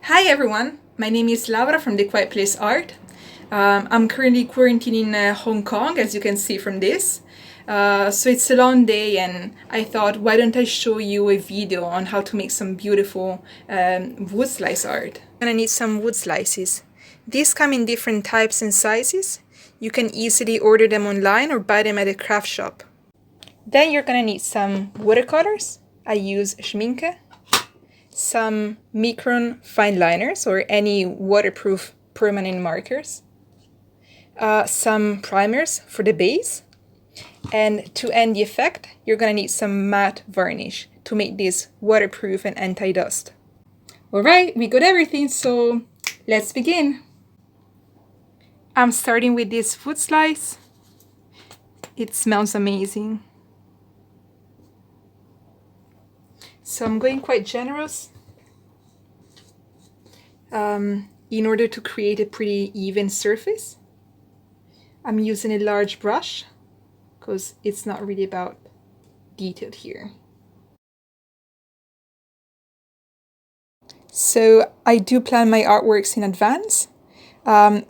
Hi everyone, my name is Laura from The Quiet Place Art. I'm currently quarantined in Hong Kong, as you can see from this. So it's a long day and I thought, why don't I show you a video on how to make some beautiful wood slice art. I'm gonna need some wood slices. These come in different types and sizes. You can easily order them online or buy them at a craft shop. Then you're gonna need some watercolors. I use Schmincke, some Micron fine liners or any waterproof permanent markers, some primers for the base, and to end the effect, you're gonna need some matte varnish to make this waterproof and anti-dust. Alright, we got everything, so let's begin. I'm starting with this wood slice. It smells amazing. So I'm going quite generous in order to create a pretty even surface. I'm using a large brush because it's not really about detail here. So I do plan my artworks in advance.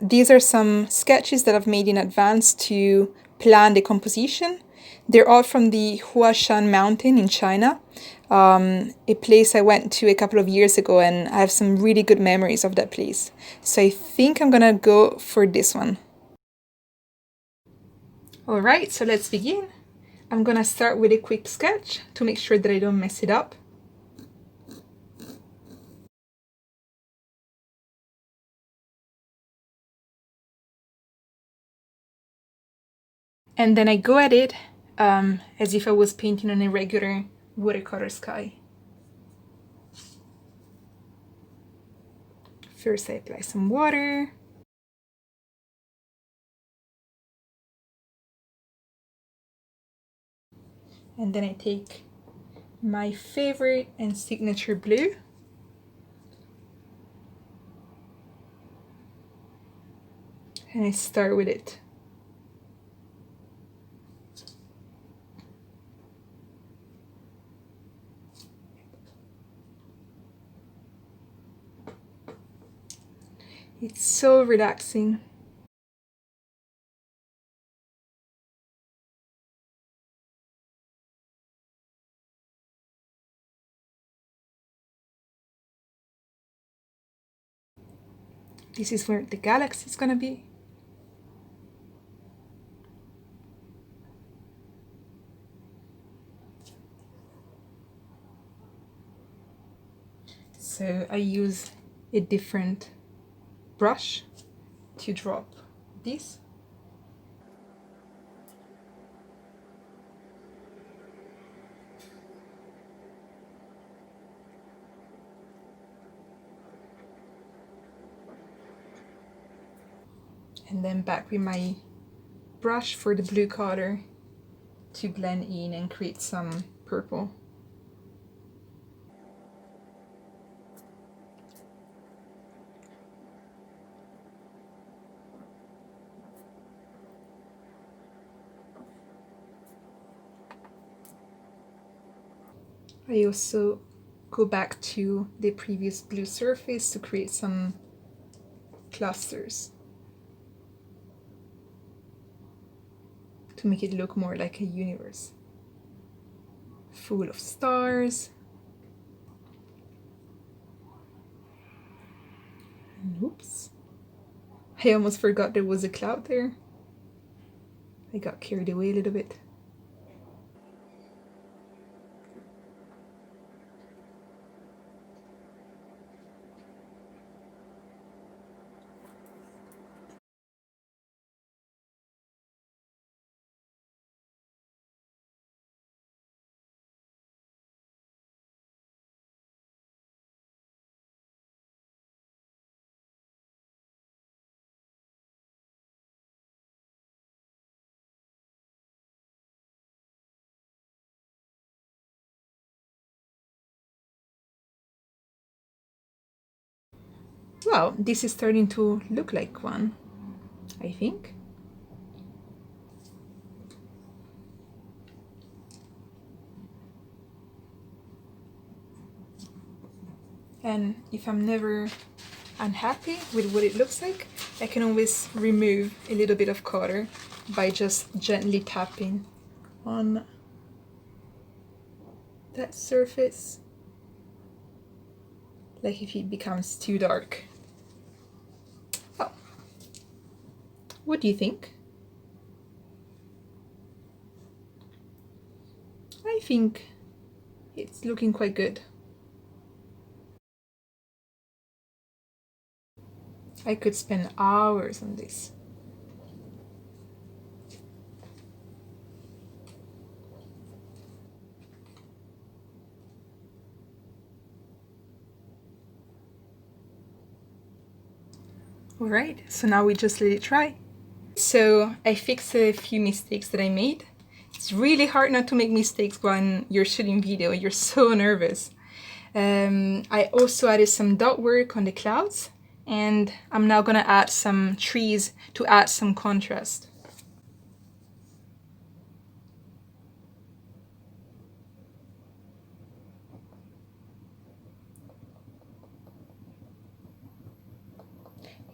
These are some sketches that I've made in advance to plan the composition. They're all from the Huashan mountain in China, a place I went to a couple of years ago, and I have some really good memories of that place. So I think I'm gonna go for this one. Alright, so let's begin. I'm gonna start with a quick sketch to make sure that I don't mess it up. And then I go at it as if I was painting on a regular watercolor sky. First I apply some water. And then I take my favorite and signature blue. And I start with it. It's so relaxing. This is where the galaxy is gonna be. So I use a different brush to drop this. And then back with my brush for the blue color to blend in and create some purple. I also go back to the previous blue surface to create some clusters to make it look more like a universe full of stars. And oops, I almost forgot there was a cloud there. I got carried away a little bit. Well, this is starting to look like one, I think. And if I'm never unhappy with what it looks like, I can always remove a little bit of color by just gently tapping on that surface, like if it becomes too dark. Oh, what do you think? I think it's looking quite good. I could spend hours on this. Alright, so now we just let it dry. So I fixed a few mistakes that I made. It's really hard not to make mistakes when you're shooting video, you're so nervous. I also added some dot work on the clouds, and I'm now gonna add some trees to add some contrast.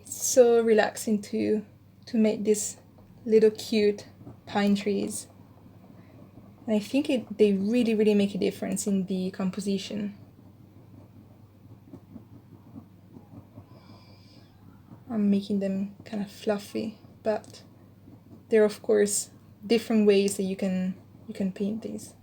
It's so relaxing to make these little cute pine trees. And I think they really make a difference in the composition. I'm making them kind of fluffy, but there are of course different ways that you can paint these.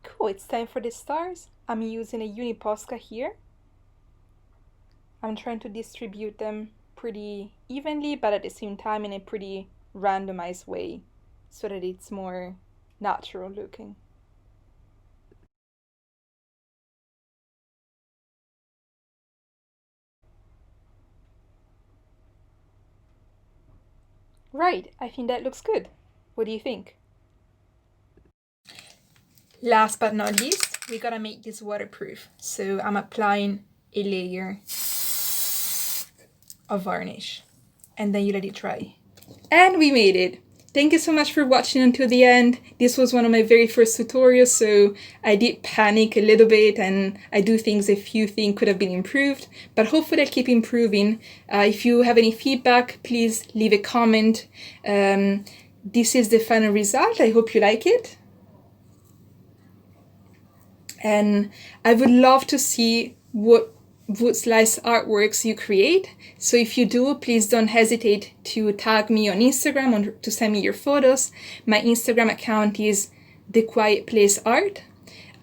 Cool, it's time for the stars. I'm using a uni Posca here. I'm trying to distribute them pretty evenly, but at the same time in a pretty randomized way, so that it's more natural looking. Right, I think that looks good. What do you think? Last but not least, we gotta make this waterproof. So I'm applying a layer of varnish, and then you let it dry. And we made it! Thank you so much for watching until the end. This was one of my very first tutorials, so I did panic a little bit, and I do think a few things could have been improved, but hopefully I'll keep improving. If you have any feedback, please leave a comment. This is the final result. I hope you like it. And I would love to see what wood slice artworks you create. So if you do, please don't hesitate to tag me on Instagram or to send me your photos. My Instagram account is The Quiet Place Art.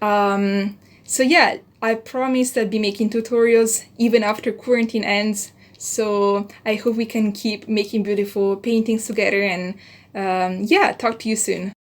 So yeah, I promise I'll be making tutorials even after quarantine ends. So I hope we can keep making beautiful paintings together, and yeah, talk to you soon.